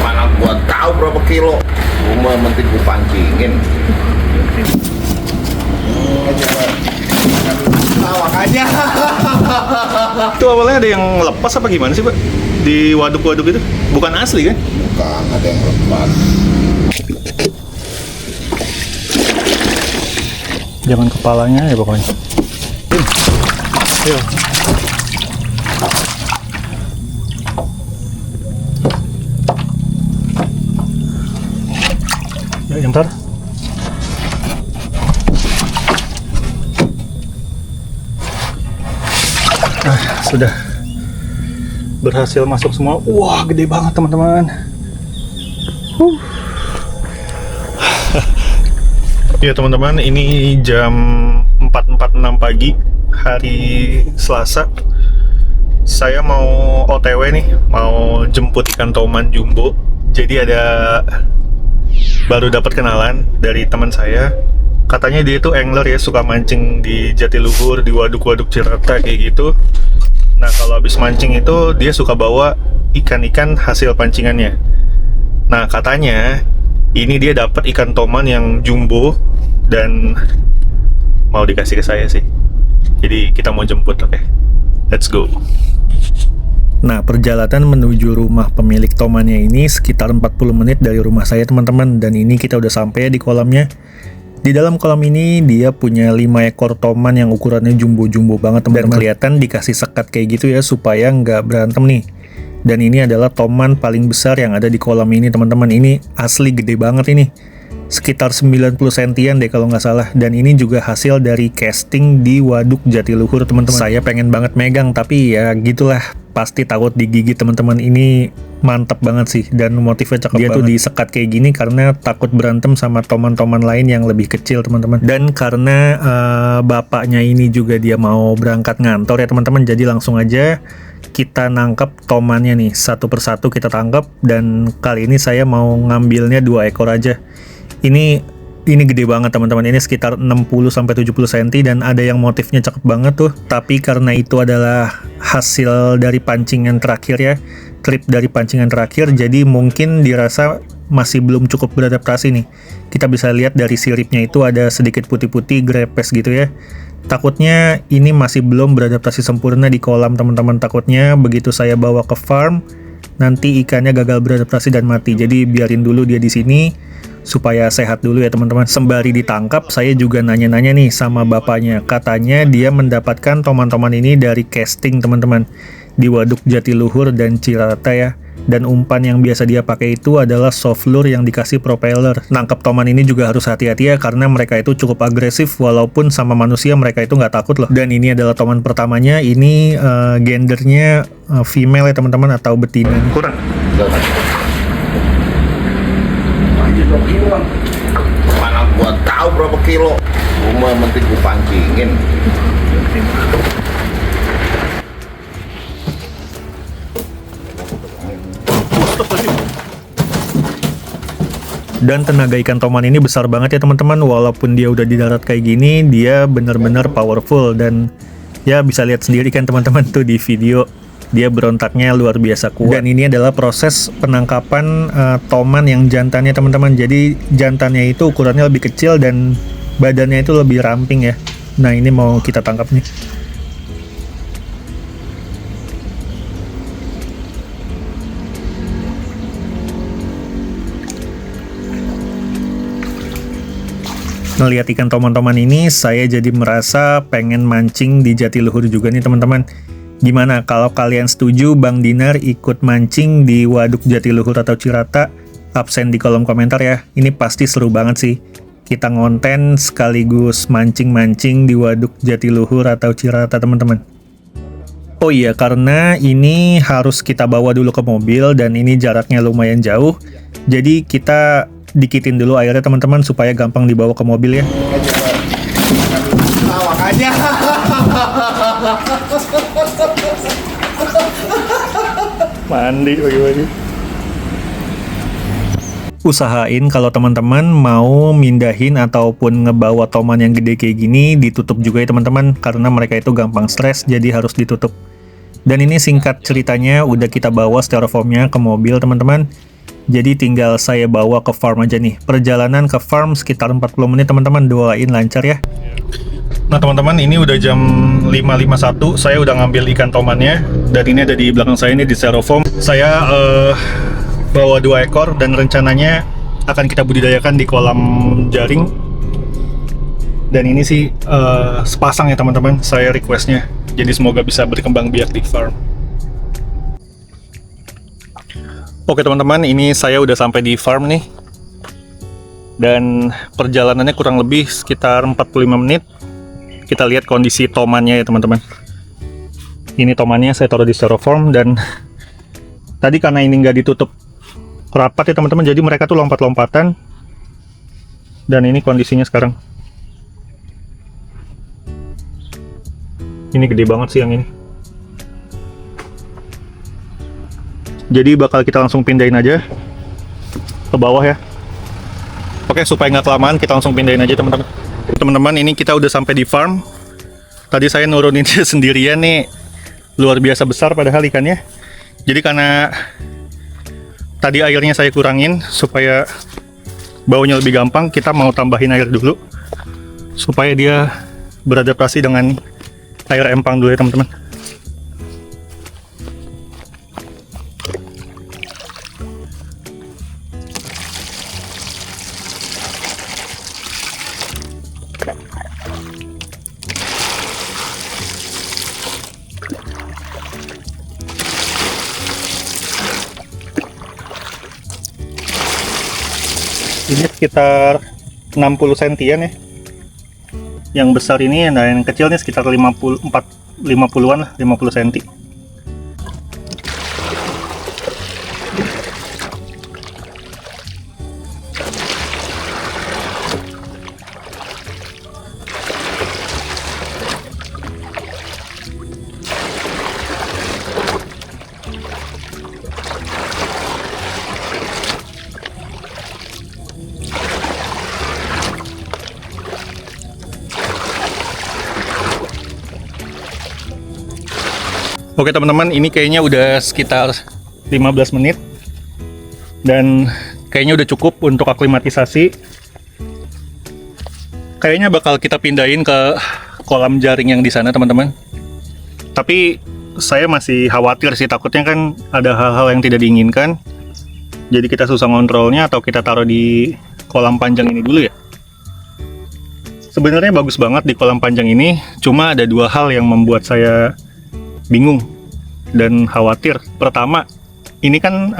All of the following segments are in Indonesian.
Mana gua tahu berapa kilo. Gua penting gua pancingin. Makanya. Itu awalnya ada yang lepas apa gimana sih, Pak? Di waduk-waduk itu? Bukan asli kan? Bukan, ada yang lepas. Jangan kepalanya ya pokoknya. Ayo. Ya, bentar. Sudah berhasil masuk semua. Wah, gede banget teman-teman. Ya teman-teman, ini jam 4.46 pagi hari Selasa. Saya mau OTW nih, mau jemput ikan toman jumbo. Jadi baru dapat kenalan dari teman saya. Katanya dia itu angler ya, suka mancing di Jatiluhur, di waduk-waduk Cirata kayak gitu. Nah, kalau habis mancing itu dia suka bawa ikan-ikan hasil pancingannya. Nah, katanya ini dia dapat ikan toman yang jumbo dan mau dikasih ke saya sih. Jadi kita mau jemput, oke? Let's go. Nah, perjalanan menuju rumah pemilik tomannya ini sekitar 40 menit dari rumah saya teman-teman. Dan ini kita udah sampai di kolamnya. Di dalam kolam ini dia punya 5 ekor toman yang ukurannya jumbo-jumbo banget teman-teman. Dan kelihatan dikasih sekat kayak gitu ya supaya nggak berantem nih. Dan ini adalah toman paling besar yang ada di kolam ini teman-teman. Ini asli gede banget ini. Sekitar 90 sentian deh kalau nggak salah. Dan ini juga hasil dari casting di Waduk Jatiluhur teman-teman. Saya pengen banget megang tapi ya gitulah. Pasti takut digigit teman-teman. Ini mantap banget sih dan motifnya cakep banget. Dia tuh disekat kayak gini karena takut berantem sama toman-toman lain yang lebih kecil teman-teman. Dan karena bapaknya ini juga dia mau berangkat ngantor ya teman-teman, jadi langsung aja kita nangkep tomannya nih satu persatu kita tangkap. Dan kali ini saya mau ngambilnya 2 ekor aja. Ini gede banget teman-teman, ini sekitar 60-70 cm dan ada yang motifnya cakep banget tuh. Tapi karena itu adalah hasil dari pancingan terakhir ya, trip dari pancingan terakhir, jadi mungkin dirasa masih belum cukup beradaptasi nih. Kita bisa lihat dari siripnya itu ada sedikit putih-putih grepes gitu ya. Takutnya ini masih belum beradaptasi sempurna di kolam teman-teman. Takutnya begitu saya bawa ke farm nanti ikannya gagal beradaptasi dan mati. Jadi biarin dulu dia di sini supaya sehat dulu ya teman-teman. Sembari ditangkap, saya juga nanya-nanya nih sama bapaknya. Katanya dia mendapatkan toman-toman ini dari casting teman-teman di Waduk Jatiluhur dan Cirata ya. Dan umpan yang biasa dia pakai itu adalah soft lure yang dikasih propeller. Nangkep toman ini juga harus hati-hati ya, karena mereka itu cukup agresif. Walaupun sama manusia mereka itu nggak takut loh. Dan ini adalah toman pertamanya. Ini gendernya female ya teman-teman, atau betina. Kurang. Mana gua tahu berapa kilo. Gua penting gua pancingin. Dan tenaga ikan toman ini besar banget ya teman-teman. Walaupun dia udah di darat kayak gini, dia bener-bener powerful. Dan ya bisa lihat sendiri kan teman-teman tuh di video, dia berontaknya luar biasa kuat. Dan ini adalah proses penangkapan toman yang jantannya teman-teman. Jadi jantannya itu ukurannya lebih kecil dan badannya itu lebih ramping ya. Nah ini mau kita tangkap nih. Ngelihat ikan toman-toman ini, saya jadi merasa pengen mancing di Jatiluhur juga nih teman-teman. Gimana kalau kalian setuju Bang Dinar ikut mancing di Waduk Jatiluhur atau Cirata? Absen di kolom komentar ya. Ini pasti seru banget sih. Kita ngonten sekaligus mancing-mancing di Waduk Jatiluhur atau Cirata teman-teman. Oh iya, karena ini harus kita bawa dulu ke mobil dan ini jaraknya lumayan jauh. Jadi kita dikitin dulu airnya teman-teman supaya gampang dibawa ke mobil ya. Makanya. Mandi bagi-bagi. Usahain kalau teman-teman mau mindahin ataupun ngebawa toman yang gede kayak gini, ditutup juga ya teman-teman, karena mereka itu gampang stres, jadi harus ditutup. Dan ini singkat ceritanya udah kita bawa styrofoamnya ke mobil teman-teman. Jadi tinggal saya bawa ke farm aja nih. Perjalanan ke farm sekitar 40 menit teman-teman, doain lancar ya. Nah teman-teman, ini udah jam 5.51, saya udah ngambil ikan tomannya. Dan ini ada di belakang saya, ini di styrofoam. Saya bawa 2 ekor dan rencananya akan kita budidayakan di kolam jaring. Dan ini sih sepasang ya teman-teman, saya requestnya. Jadi semoga bisa berkembang biak di farm. Oke teman-teman, ini saya udah sampai di farm nih. Dan perjalanannya kurang lebih sekitar 45 menit. Kita lihat kondisi tomannya ya teman-teman. Ini tomannya saya taruh di styrofoam, dan tadi karena ini nggak ditutup rapat ya teman-teman, jadi mereka tuh lompat-lompatan. Dan ini kondisinya sekarang. Ini gede banget sih yang ini. Jadi bakal kita langsung pindahin aja ke bawah ya. Oke, supaya nggak kelamaan kita langsung pindahin aja teman-teman. Teman-teman, ini kita udah sampai di farm. Tadi saya nurunin dia sendirian nih. Luar biasa besar padahal ikannya. Jadi karena tadi airnya saya kurangin supaya baunya lebih gampang, kita mau tambahin air dulu supaya dia beradaptasi dengan air empang dulu ya teman-teman. Ini sekitar 60 sentian ya. Yang besar ini, nah yang kecil nih sekitar 50-an lah, 50 cm. Oke teman-teman, ini kayaknya udah sekitar 15 menit dan kayaknya udah cukup untuk aklimatisasi. Kayaknya bakal kita pindahin ke kolam jaring yang di sana teman-teman. Tapi saya masih khawatir sih, takutnya kan ada hal-hal yang tidak diinginkan. Jadi kita susah ngontrolnya, atau kita taruh di kolam panjang ini dulu ya. Sebenarnya bagus banget di kolam panjang ini, cuma ada 2 hal yang membuat saya bingung dan khawatir. Pertama, ini kan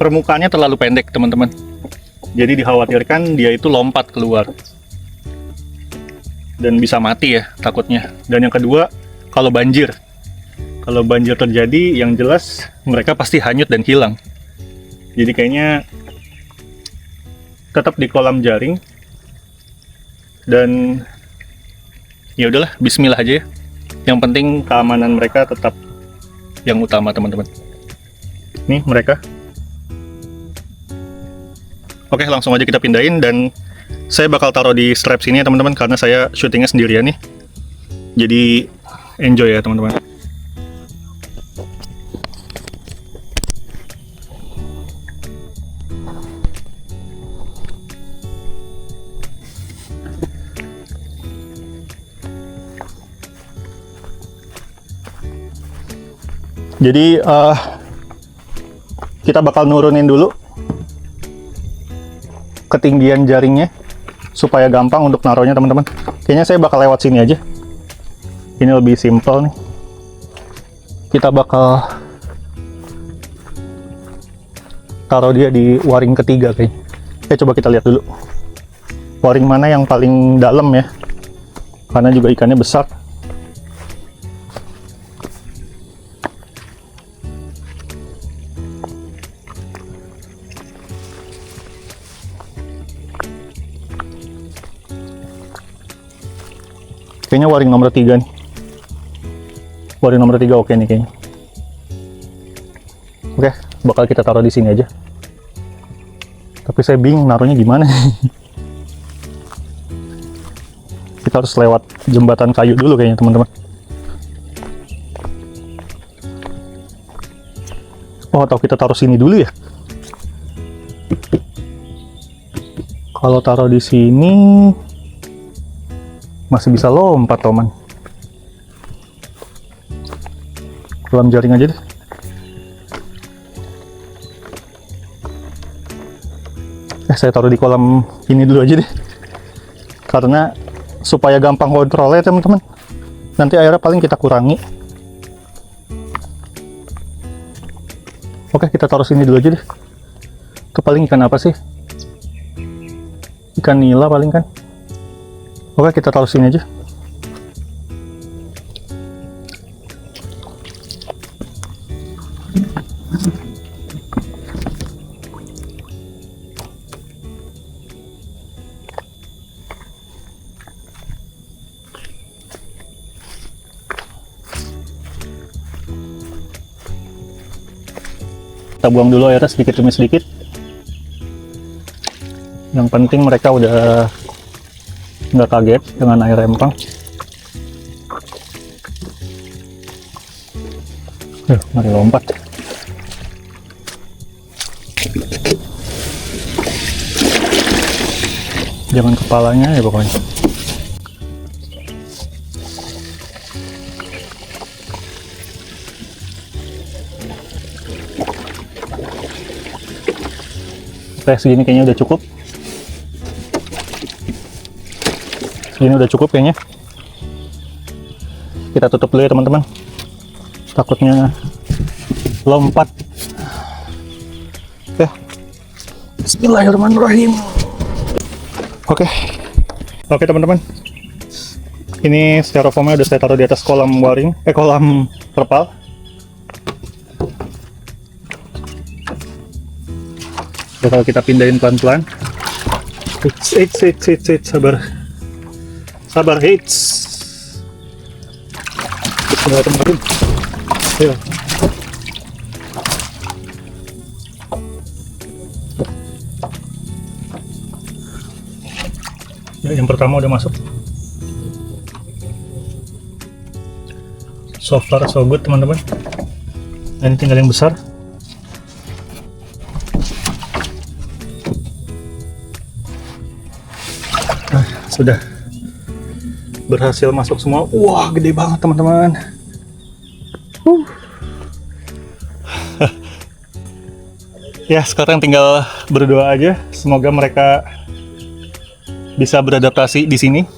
permukaannya terlalu pendek teman-teman, jadi dikhawatirkan dia itu lompat keluar dan bisa mati ya takutnya. Dan yang kedua, kalau banjir terjadi, yang jelas mereka pasti hanyut dan hilang. Jadi kayaknya tetap di kolam jaring, dan ya udahlah, bismillah aja ya. Yang penting keamanan mereka tetap yang utama teman-teman. Nih mereka. Oke, langsung aja kita pindahin, dan saya bakal taruh di strap sini ya teman-teman, karena saya syutingnya sendirian nih. Jadi enjoy ya teman-teman. Jadi kita bakal nurunin dulu ketinggian jaringnya supaya gampang untuk naruhnya teman-teman. Kayaknya saya bakal lewat sini aja. Ini lebih simple nih. Kita bakal taruh dia di waring ketiga kayaknya. Coba kita lihat dulu waring mana yang paling dalam ya, karena juga ikannya besar. Kayaknya waring nomor 3 nih. Waring nomor 3 oke nih kayaknya. Oke, bakal kita taruh di sini aja. Tapi saya bingung naruhnya gimana. Kita harus lewat jembatan kayu dulu kayaknya teman-teman. Oh, atau kita taruh sini dulu ya? Kalau taruh di sini masih bisa lompat, Toman. Kolam jaring aja deh. Saya taruh di kolam ini dulu aja deh. Karena supaya gampang kontrolnya, teman-teman. Nanti airnya paling kita kurangi. Oke, kita taruh sini dulu aja deh. Itu paling ikan apa sih? Ikan nila paling kan. Oke, kita taruh sini aja. Kita buang dulu airnya sedikit demi sedikit. Yang penting mereka udah nggak kaget dengan air empang. Mari lompat. Jangan kepalanya ya pokoknya. Oke, segini kayaknya udah cukup. Segini udah cukup kayaknya. Kita tutup dulu ya teman-teman. Takutnya lompat. Oke. Bismillahirrahmanirrahim. Oke teman-teman. Ini styrofoamnya udah saya taruh di atas kolam waring, kolam terpal. Bakal kita pindahin pelan-pelan. Sabar, hits. Bismillahirrahmanirrahim. Ayo. Ya, yang pertama udah masuk. So far so good teman-teman. Ini tinggal yang besar. Sudah berhasil masuk semua. Wah, gede banget teman-teman. Ya, sekarang tinggal berdoa aja. Semoga mereka bisa beradaptasi di sini.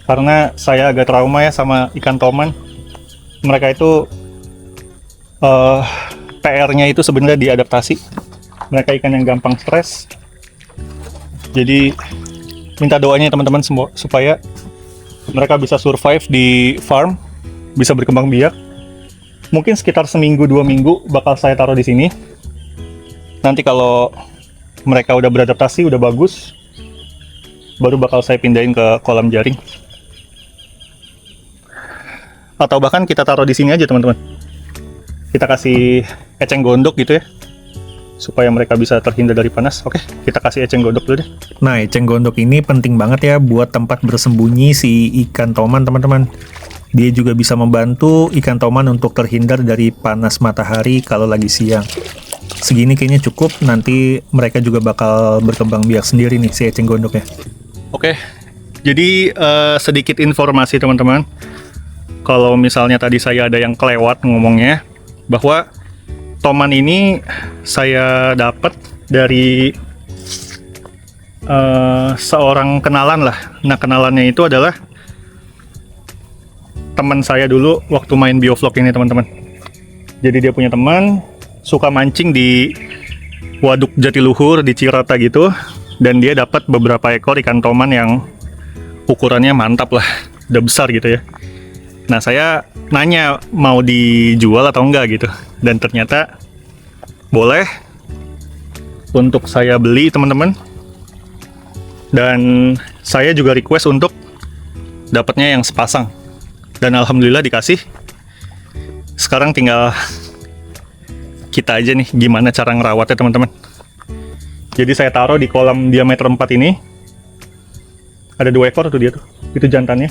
Karena saya agak trauma ya sama ikan toman. Mereka itu PR-nya itu sebenarnya diadaptasi. Mereka ikan yang gampang stres. Jadi minta doanya teman-teman semua supaya mereka bisa survive di farm, bisa berkembang biak. Mungkin sekitar seminggu 2 minggu bakal saya taruh di sini. Nanti kalau mereka udah beradaptasi, udah bagus, baru bakal saya pindahin ke kolam jaring. Atau bahkan kita taruh di sini aja teman-teman. Kita kasih eceng gondok gitu ya, supaya mereka bisa terhindar dari panas. Oke, kita kasih eceng gondok dulu deh. Nah, eceng gondok ini penting banget ya buat tempat bersembunyi si ikan toman, teman-teman. Dia juga bisa membantu ikan toman untuk terhindar dari panas matahari kalau lagi siang. Segini kayaknya cukup, nanti mereka juga bakal berkembang biak sendiri nih si eceng gondoknya. Oke, jadi sedikit informasi teman-teman. Kalau misalnya tadi saya ada yang kelewat ngomongnya, bahwa toman ini saya dapat dari seorang kenalan lah. Nah, kenalannya itu adalah teman saya dulu waktu main biovlog ini teman-teman. Jadi dia punya teman suka mancing di Waduk Jatiluhur di Cirata gitu, dan dia dapat beberapa ekor ikan toman yang ukurannya mantap lah, udah besar gitu ya. Nah, saya nanya mau dijual atau enggak gitu, dan ternyata boleh untuk saya beli teman-teman. Dan saya juga request untuk dapatnya yang sepasang, dan alhamdulillah dikasih. Sekarang tinggal kita aja nih gimana cara ngerawatnya teman-teman. Jadi saya taruh di kolam diameter 4 ini. Ada 2 ekor tuh dia tuh, itu jantannya.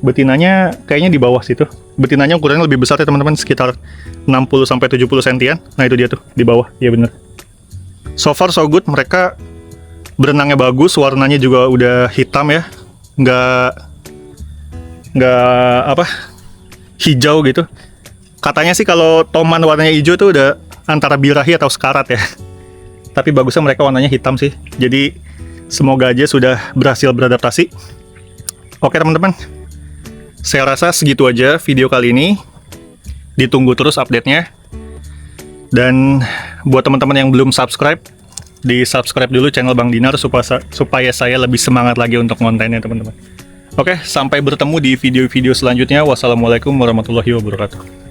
betinanya kayaknya di bawah situ. Betinanya ukurannya lebih besar ya teman-teman, sekitar 60-70 sentian. Nah itu dia tuh, di bawah, ya bener. So far so good, mereka berenangnya bagus, warnanya juga udah hitam ya. Nggak hijau gitu. Katanya sih kalau toman warnanya hijau tuh udah antara birahi atau sekarat ya. Tapi bagusnya mereka warnanya hitam sih. Jadi semoga aja sudah berhasil beradaptasi. Oke teman-teman, saya rasa segitu aja video kali ini. Ditunggu terus update-nya. Dan buat teman-teman yang belum subscribe, di-subscribe dulu channel Bang Dinar supaya saya lebih semangat lagi untuk kontennya teman-teman. Oke, sampai bertemu di video-video selanjutnya. Wassalamualaikum warahmatullahi wabarakatuh.